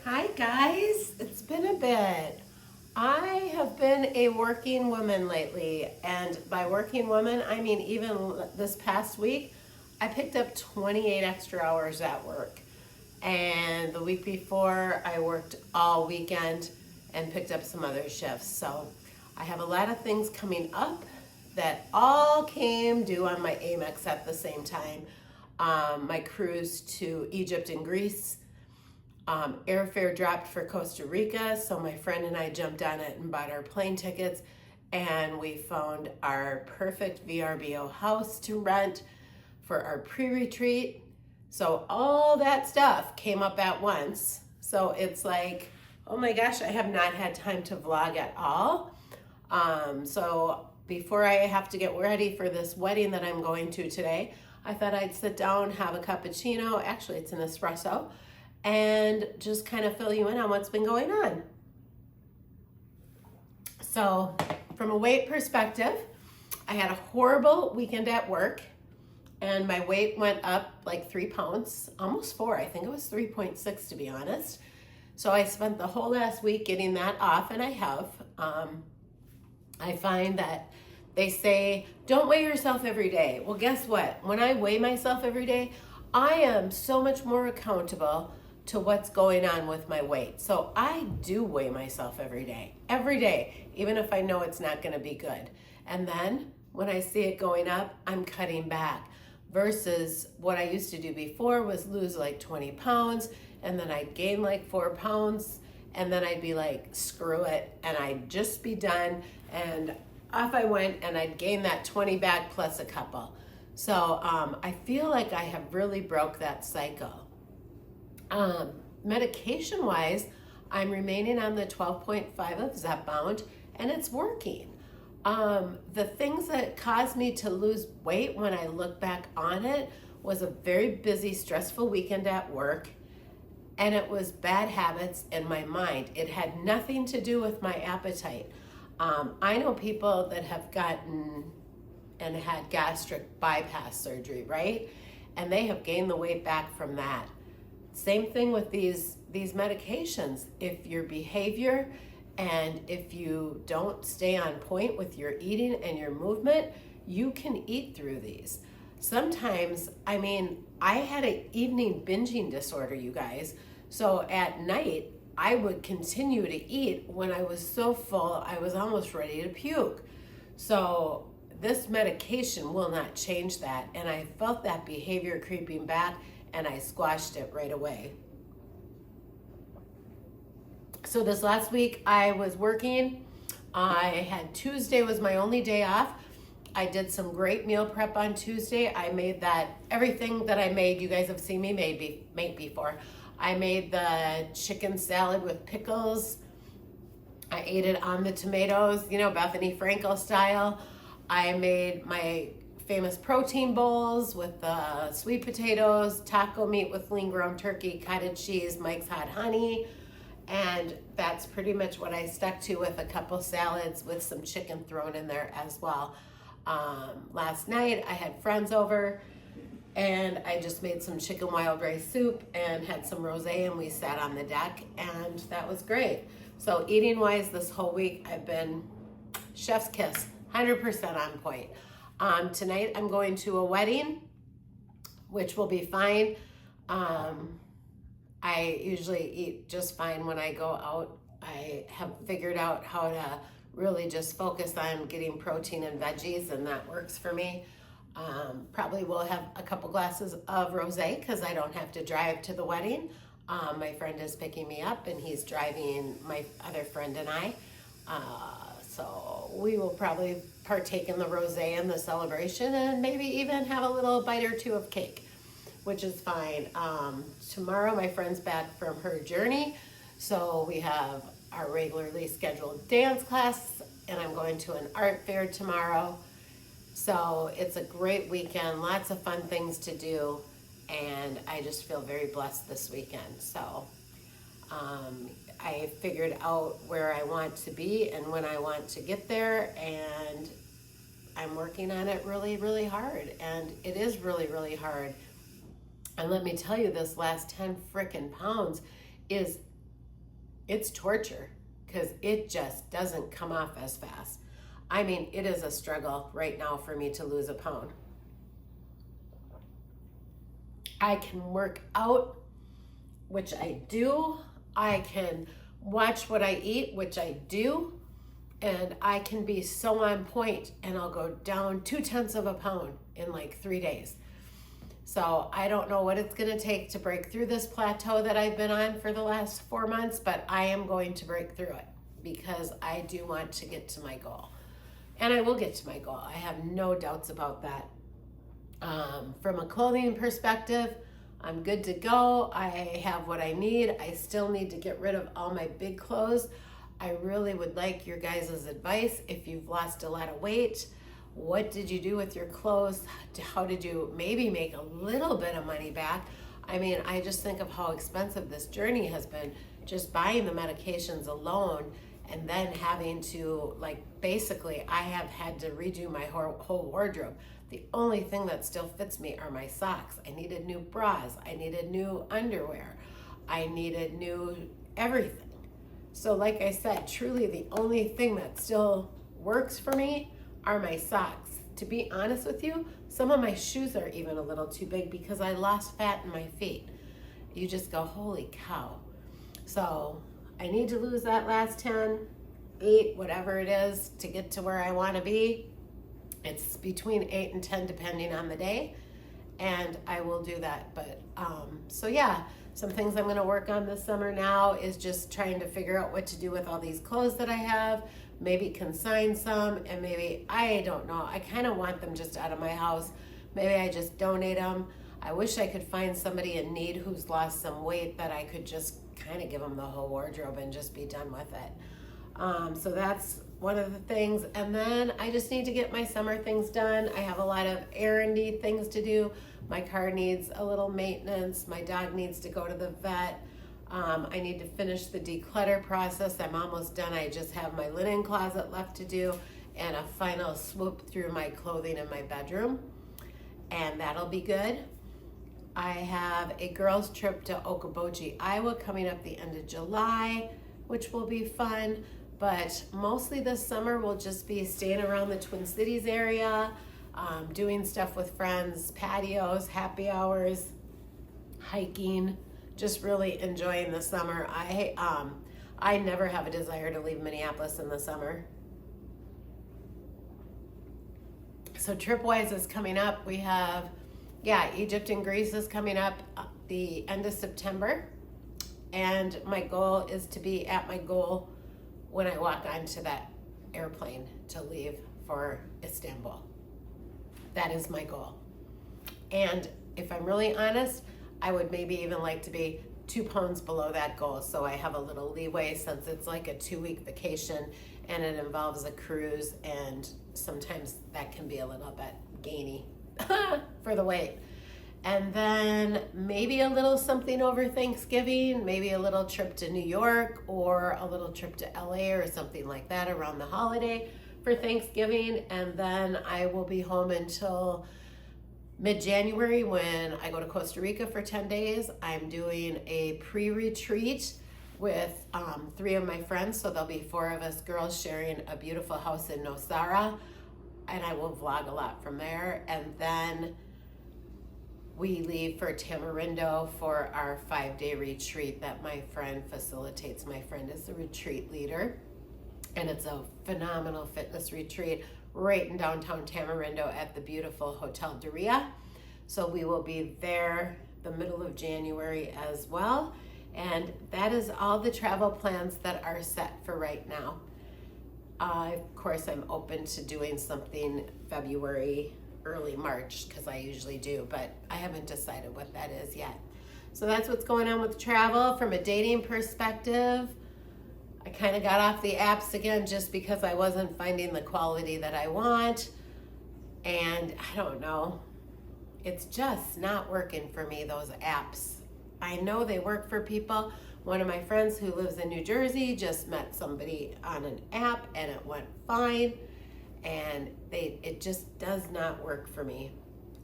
Hi guys, it's been a bit. I have been a working woman lately, and by working woman, I mean even this past week, I picked up 28 extra hours at work. And the week before, I worked all weekend and picked up some other shifts. So I have a lot of things coming up that all came due on my Amex at the same time. My cruise to Egypt and Greece, airfare dropped for Costa Rica, so my friend and I jumped on it and bought our plane tickets, and we found our perfect VRBO house to rent for our pre-retreat. So all that stuff came up at once. So it's like, oh my gosh, I have not had time to vlog at all. So before I have to get ready for this wedding that I'm going to today, I thought I'd sit down, have a cappuccino. Actually, it's an espresso, and just kind of fill you in on what's been going on. So from a weight perspective, I had a horrible weekend at work, and my weight went up like 3 pounds, almost 4. I think it was 3.6 to be honest. So I spent the whole last week getting that off, and I have. I find that they say, don't weigh yourself every day. Well, guess what? When I weigh myself every day, I am so much more accountable to what's going on with my weight. So I do weigh myself every day, even if I know it's not gonna be good. And then when I see it going up, I'm cutting back. Versus what I used to do before was lose like 20 pounds, and then I'd gain like 4 pounds, and then I'd be like, screw it, and I'd just be done, and off I went, and I'd gain that 20 back plus a couple. So I feel like I have really broke that cycle. Medication wise, I'm remaining on the 12.5 of Zepbound, and it's working. The things that caused me to lose weight when I look back on it was a very busy, stressful weekend at work, and it was bad habits in my mind. It had nothing to do with my appetite. I know people that have gotten and had gastric bypass surgery, right? And they have gained the weight back from that. Same thing with these medications. If your behavior and if you don't stay on point with your eating and your movement, you can eat through these. Sometimes, I mean, I had an evening binging disorder, you guys. So at night, I would continue to eat when I was so full, I was almost ready to puke. So this medication will not change that. And I felt that behavior creeping back, and I squashed it right away. So this last week I was working. I had Tuesday was my only day off. I did some great meal prep on Tuesday. I made that, everything that I made, you guys have seen me make before. I made the chicken salad with pickles. I ate it on the tomatoes, you know, Bethany Frankel style. I made my famous protein bowls with the sweet potatoes, taco meat with lean ground turkey, cottage cheese, Mike's Hot Honey. And that's pretty much what I stuck to, with a couple salads with some chicken thrown in there as well. Last night I had friends over, and I just made some chicken wild rice soup and had some rosé, and we sat on the deck, and that was great. So eating wise, this whole week I've been chef's kiss, 100% on point. Tonight I'm going to a wedding, which will be fine. I usually eat just fine when I go out. I have figured out how to really just focus on getting protein and veggies, and that works for me. Probably will have a couple glasses of rosé because I don't have to drive to the wedding. My friend is picking me up, and he's driving my other friend and I. So we will probably partake in the rosé and the celebration, and maybe even have a little bite or two of cake, which is fine. Tomorrow my friend's back from her journey, so we have our regularly scheduled dance class, and I'm going to an art fair tomorrow. So it's a great weekend, lots of fun things to do, and I just feel very blessed this weekend. So I figured out where I want to be and when I want to get there, and I'm working on it really, really hard. And it is really, really hard. And let me tell you, this last 10 frickin' pounds is it's torture because it just doesn't come off as fast. I mean, it is a struggle right now for me to lose a pound. I can work out, which I do. I can watch what I eat, which I do. And I can be so on point, and I'll go down 0.2 of a pound in like 3 days. So I don't know what it's gonna take to break through this plateau that I've been on for the last 4 months, but I am going to break through it because I do want to get to my goal. And I will get to my goal. I have no doubts about that. From a clothing perspective, I'm good to go. I have what I need. I still need to get rid of all my big clothes. I really would like your guys' advice. If you've lost a lot of weight, what did you do with your clothes? How did you maybe make a little bit of money back? I mean, I just think of how expensive this journey has been, just buying the medications alone, and then having to, like, basically I have had to redo my whole wardrobe. The only thing that still fits me are my socks. I needed new bras. I needed new underwear. I needed new everything. So like I said, truly the only thing that still works for me are my socks. To be honest with you, some of my shoes are even a little too big because I lost fat in my feet. You just go, holy cow. So I need to lose that last 10, 8, whatever it is to get to where I want to be. It's between 8 and 10 depending on the day, and I will do that. But so yeah, some things I'm going to work on this summer now is just trying to figure out what to do with all these clothes that I have. Maybe consign some, and maybe, I don't know, I kind of want them just out of my house. Maybe I just donate them. I wish I could find somebody in need who's lost some weight that I could just kind of give them the whole wardrobe and just be done with it. So that's one of the things. And then I just need to get my summer things done. I have a lot of errandy things to do. My car needs a little maintenance. My dog needs to go to the vet. I need to finish the declutter process. I'm almost done. I just have my linen closet left to do and a final swoop through my clothing in my bedroom. And that'll be good. I have a girls' trip to Okoboji, Iowa coming up the end of July, which will be fun. But mostly this summer will just be staying around the Twin Cities area, doing stuff with friends, patios, happy hours, hiking, just really enjoying the summer. I never have a desire to leave Minneapolis in the summer. So trip-wise is coming up. We have, Egypt and Greece is coming up the end of September. And my goal is to be at my goal when I walk onto that airplane to leave for Istanbul. That is my goal. And if I'm really honest, I would maybe even like to be 2 pounds below that goal, so I have a little leeway since it's like a 2-week vacation and it involves a cruise, and sometimes that can be a little bit gainy for the weight. And then maybe a little something over Thanksgiving, maybe a little trip to New York or a little trip to LA or something like that around the holiday for Thanksgiving. And then I will be home until mid-January when I go to Costa Rica for 10 days. I'm doing a pre-retreat with 3 of my friends. So there'll be 4 of us girls sharing a beautiful house in Nosara. And I will vlog a lot from there. And then we leave for Tamarindo for our 5-day retreat that my friend facilitates. My friend is the retreat leader, and it's a phenomenal fitness retreat right in downtown Tamarindo at the beautiful Hotel Doria. So we will be there the middle of January as well. And that is all the travel plans that are set for right now. Of course, I'm open to doing something February, early March, because I usually do, but I haven't decided what that is yet. So that's what's going on with travel. From a dating perspective, I kind of got off the apps again just because I wasn't finding the quality that I want. And I don't know, it's just not working for me, those apps. I know they work for people. One of my friends who lives in New Jersey just met somebody on an app and it went fine. And it just does not work for me.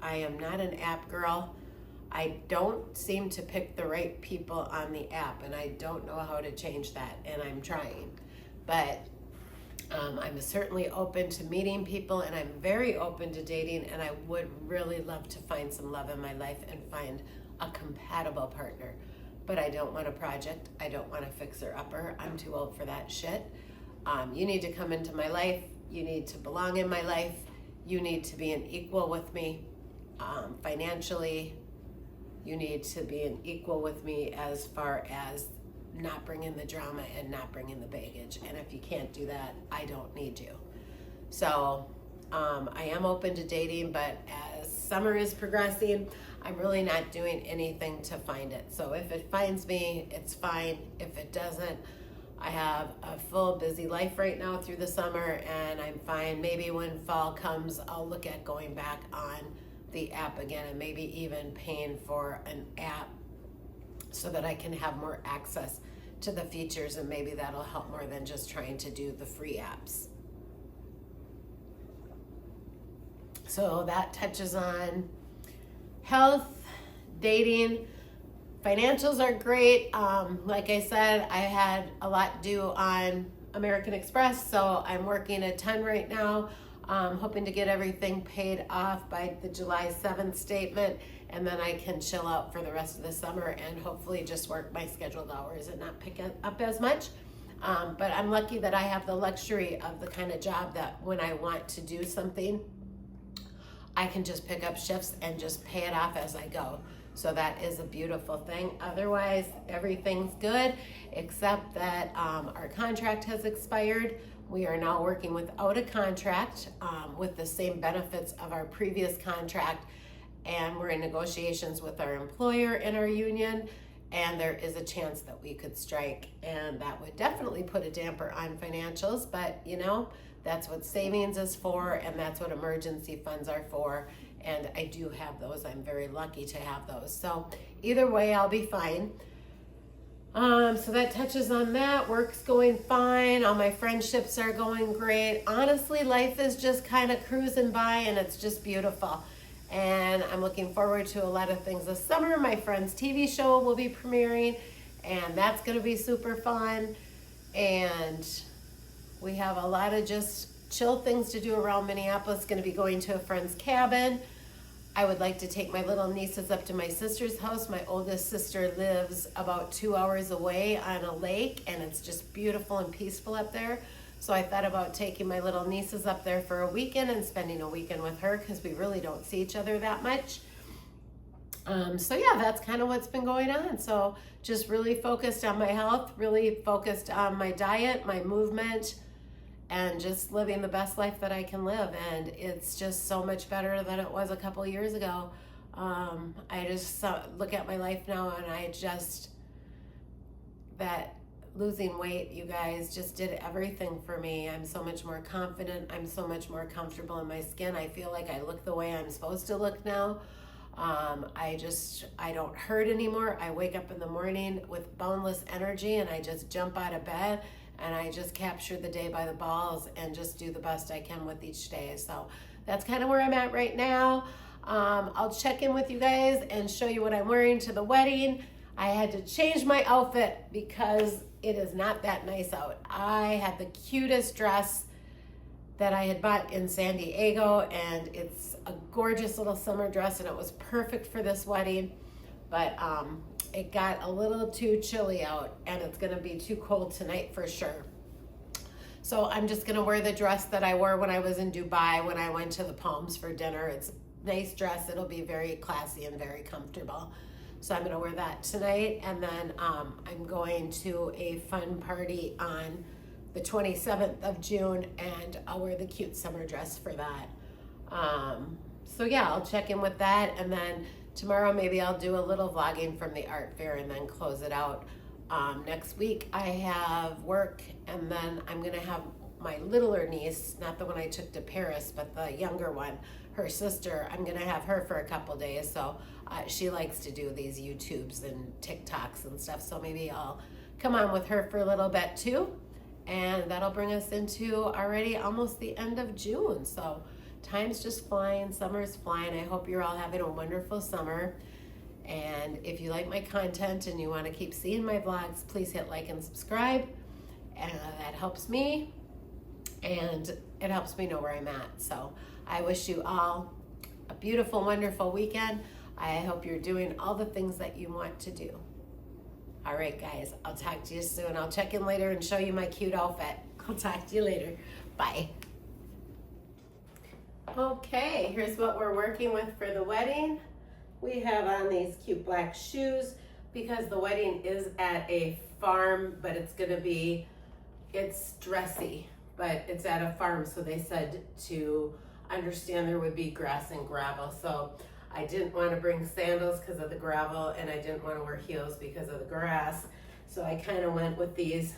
I am not an app girl. I don't seem to pick the right people on the app, and I don't know how to change that, and I'm trying. But I'm certainly open to meeting people, and I'm very open to dating, and I would really love to find some love in my life and find a compatible partner. But I don't want a project. I don't want a fixer-upper. I'm too old for that shit. You need to come into my life. You need to belong in my life. You need to be an equal with me financially. You need to be an equal with me as far as not bringing the drama and not bringing the baggage. And if you can't do that, I don't need you. So I am open to dating, but as summer is progressing, I'm really not doing anything to find it. So if it finds me, it's fine. If it doesn't, I have a full busy life right now through the summer, and I'm fine. Maybe when fall comes, I'll look at going back on the app again, and maybe even paying for an app so that I can have more access to the features, and maybe that'll help more than just trying to do the free apps. So that touches on health, dating. Financials are great. Like I said, I had a lot due on American Express, so I'm working a ton right now, hoping to get everything paid off by the July 7th statement, and then I can chill out for the rest of the summer and hopefully just work my scheduled hours and not pick up as much. But I'm lucky that I have the luxury of the kind of job that when I want to do something, I can just pick up shifts and just pay it off as I go. So that is a beautiful thing. Otherwise, everything's good, except that our contract has expired. We are now working without a contract with the same benefits of our previous contract, and we're in negotiations with our employer and our union, and there is a chance that we could strike, and that would definitely put a damper on financials, but you know, that's what savings is for, and that's what emergency funds are for. And I do have those. I'm very lucky to have those. So either way, I'll be fine. So that touches on that. Work's going fine. All my friendships are going great. Honestly, life is just kind of cruising by, and it's just beautiful. And I'm looking forward to a lot of things this summer. My friend's TV show will be premiering, and that's going to be super fun. And we have a lot of just chill things to do around Minneapolis. Going to be going to a friend's cabin. I would like to take my little nieces up to my sister's house. My oldest sister lives about 2 hours away on a lake, and it's just beautiful and peaceful up there. So I thought about taking my little nieces up there for a weekend and spending a weekend with her, because we really don't see each other that much. So yeah, that's kind of what's been going on. So just really focused on my health, really focused on my diet, my movement, and just living the best life that I can live. And it's just so much better than it was a couple years ago. I just look at my life now, and that losing weight, you guys, just did everything for me. I'm so much more confident. I'm so much more comfortable in my skin. I feel like I look the way I'm supposed to look now. I don't hurt anymore. I wake up in the morning with boundless energy, and I just jump out of bed, and I just capture the day by the balls and just do the best I can with each day. So that's kind of where I'm at right now. I'll check in with you guys and show you what I'm wearing to the wedding. I had to change my outfit because it is not that nice out. I had the cutest dress that I had bought in San Diego, and it's a gorgeous little summer dress, and it was perfect for this wedding. But it got a little too chilly out, and it's gonna be too cold tonight for sure. So I'm just gonna wear the dress that I wore when I was in Dubai when I went to the Palms for dinner. It's a nice dress. It'll be very classy and very comfortable. So I'm gonna wear that tonight, and then I'm going to a fun party on the 27th of June, and I'll wear the cute summer dress for that. So yeah, I'll check in with that, and then tomorrow maybe I'll do a little vlogging from the art fair and then close it out. Next week I have work, and then I'm gonna have my littler niece, not the one I took to Paris, but the younger one, her sister, I'm gonna have her for a couple days. So she likes to do these YouTubes and TikToks and stuff, so maybe I'll come on with her for a little bit too. And that'll bring us into already almost the end of June. So time's just flying, summer's flying. I hope you're all having a wonderful summer. And if you like my content and you want to keep seeing my vlogs, please hit like and subscribe. And that helps me, and it helps me know where I'm at. So I wish you all a beautiful, wonderful weekend. I hope you're doing all the things that you want to do. All right, guys, I'll talk to you soon. I'll check in later and show you my cute outfit. I'll talk to you later. Bye. Okay, here's what we're working with for the wedding. We have on these cute black shoes because the wedding is at a farm, but it's dressy, but it's at a farm, so they said to understand there would be grass and gravel. So I didn't want to bring sandals because of the gravel, and I didn't want to wear heels because of the grass. So I kind of went with these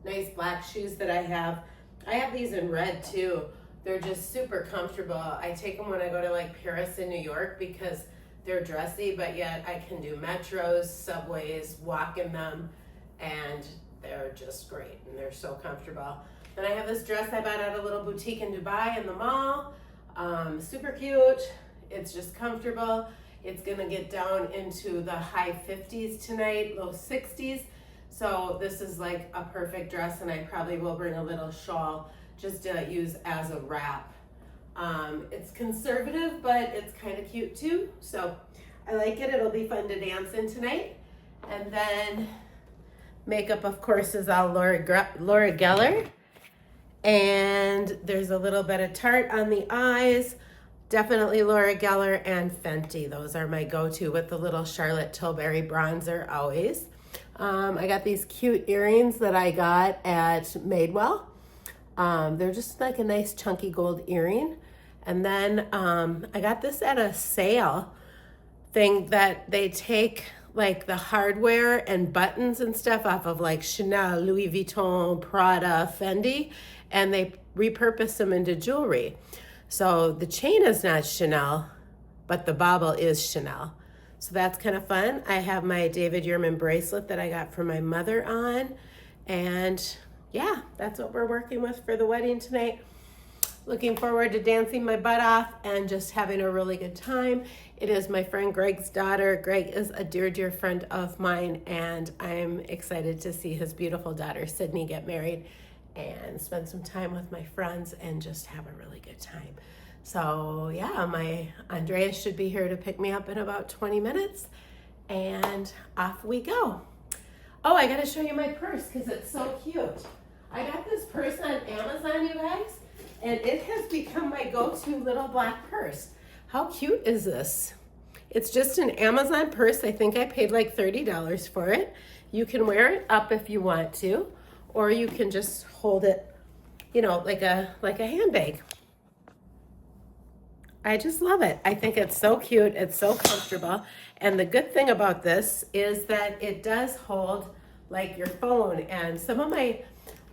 nice black shoes that I have. I have these in red too. They're just super comfortable. I take them when I go to like Paris and New York because they're dressy, but yet I can do metros, subways, walk in them, and they're just great, and they're so comfortable. Then I have this dress I bought at a little boutique in Dubai in the mall. Super cute. It's just comfortable. It's gonna get down into the high 50s tonight, low 60s. So this is like a perfect dress, and I probably will bring a little shawl just to use as a wrap. It's conservative, but it's kind of cute too. So I like it. It'll be fun to dance in tonight. And then makeup, of course, is all Laura Geller. And there's a little bit of Tarte on the eyes. Definitely Laura Geller and Fenty. Those are my go-to with the little Charlotte Tilbury bronzer always. I got these cute earrings that I got at Madewell. They're just like a nice chunky gold earring. And then I got this at a sale thing that they take like the hardware and buttons and stuff off of like Chanel, Louis Vuitton, Prada, Fendi, and they repurpose them into jewelry. So the chain is not Chanel, but the bauble is Chanel. So that's kind of fun. I have my David Yurman bracelet that I got from my mother on. And yeah, that's what we're working with for the wedding tonight. Looking forward to dancing my butt off and just having a really good time. It is my friend Greg's daughter. Greg is a dear, dear friend of mine, and I'm excited to see his beautiful daughter, Sydney, get married and spend some time with my friends and just have a really good time. So yeah, my Andreas should be here to pick me up in about 20 minutes, and off we go. Oh, I gotta show you my purse because it's so cute. I got this purse on Amazon, you guys, and it has become my go-to little black purse. How cute is this? It's just an Amazon purse. I think I paid like $30 for it. You can wear it up if you want to, or you can just hold it, you know, like a handbag. I just love it. I think it's so cute. It's so comfortable. And the good thing about this is that it does hold like your phone. And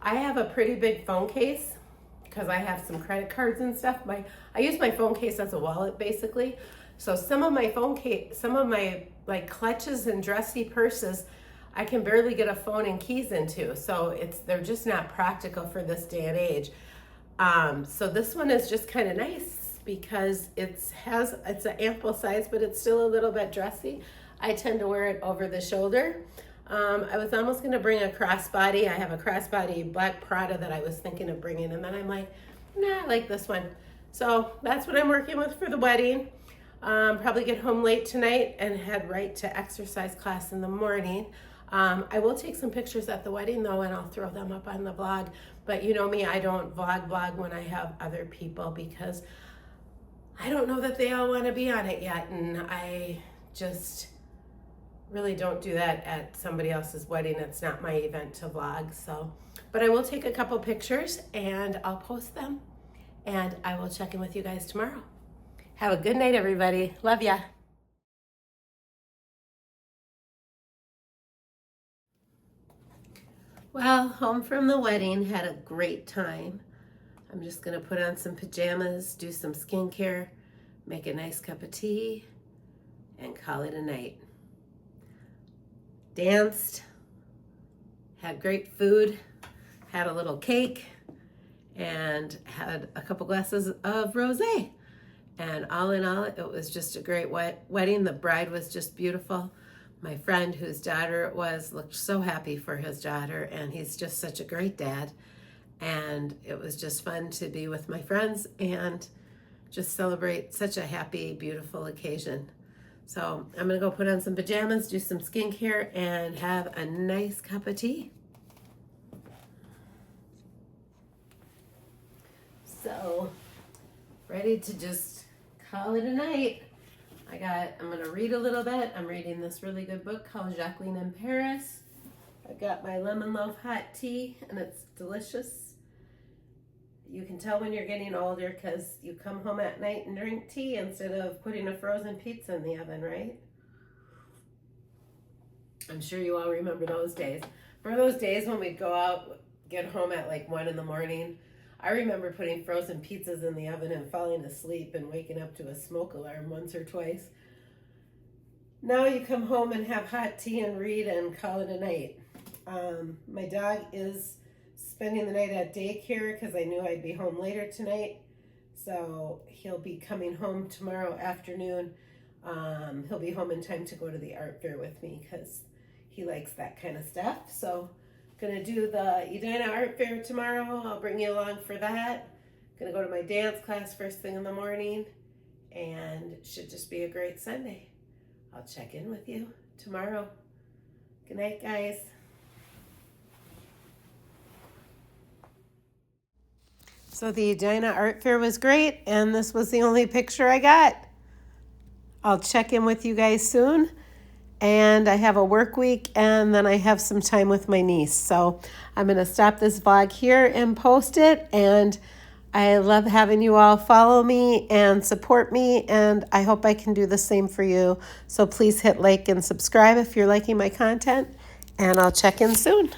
I have a pretty big phone case because I have some credit cards and stuff. I use my phone case as a wallet basically. So some of my like clutches and dressy purses, I can barely get a phone and keys into. So they're just not practical for this day and age. So this one is just kind of nice because it's an ample size, but it's still a little bit dressy. I tend to wear it over the shoulder. I was almost gonna bring a crossbody. I have a crossbody black Prada that I was thinking of bringing, and then I'm like, nah, I like this one. So that's what I'm working with for the wedding. Probably get home late tonight and head right to exercise class in the morning. I will take some pictures at the wedding though, and I'll throw them up on the vlog. But you know me, I don't vlog when I have other people because I don't know that they all want to be on it yet, and I just really don't do that at somebody else's wedding. It's not my event to vlog. So, but I will take a couple pictures and I'll post them, and I will check in with you guys tomorrow. Have a good night, everybody. Love ya. Well, home from the wedding, had a great time. I'm just gonna put on some pajamas, do some skincare, make a nice cup of tea, and call it a night. Danced, had great food, had a little cake, and had a couple glasses of rosé. And all in all, it was just a great wedding. The bride was just beautiful. My friend whose daughter it was looked so happy for his daughter, and he's just such a great dad. And it was just fun to be with my friends and just celebrate such a happy, beautiful occasion. So I'm gonna go put on some pajamas, do some skincare, and have a nice cup of tea. So, ready to just call it a night. I'm gonna read a little bit. I'm reading this really good book called Jacqueline in Paris. I've got my lemon loaf hot tea, and it's delicious. You can tell when you're getting older because you come home at night and drink tea instead of putting a frozen pizza in the oven, right? I'm sure you all remember those days. Remember those days when we'd go out, get home at like 1 in the morning? I remember putting frozen pizzas in the oven and falling asleep and waking up to a smoke alarm once or twice. Now you come home and have hot tea and read and call it a night. My dog is spending the night at daycare because I knew I'd be home later tonight. So he'll be coming home tomorrow afternoon. He'll be home in time to go to the art fair with me because he likes that kind of stuff. So gonna do the Edina Art Fair tomorrow. I'll bring you along for that. Gonna go to my dance class first thing in the morning, and it should just be a great Sunday. I'll check in with you tomorrow. Good night, guys. So the Edina Art Fair was great, and this was the only picture I got. I'll check in with you guys soon. And I have a work week, and then I have some time with my niece. So I'm going to stop this vlog here and post it. And I love having you all follow me and support me, and I hope I can do the same for you. So please hit like and subscribe if you're liking my content, and I'll check in soon.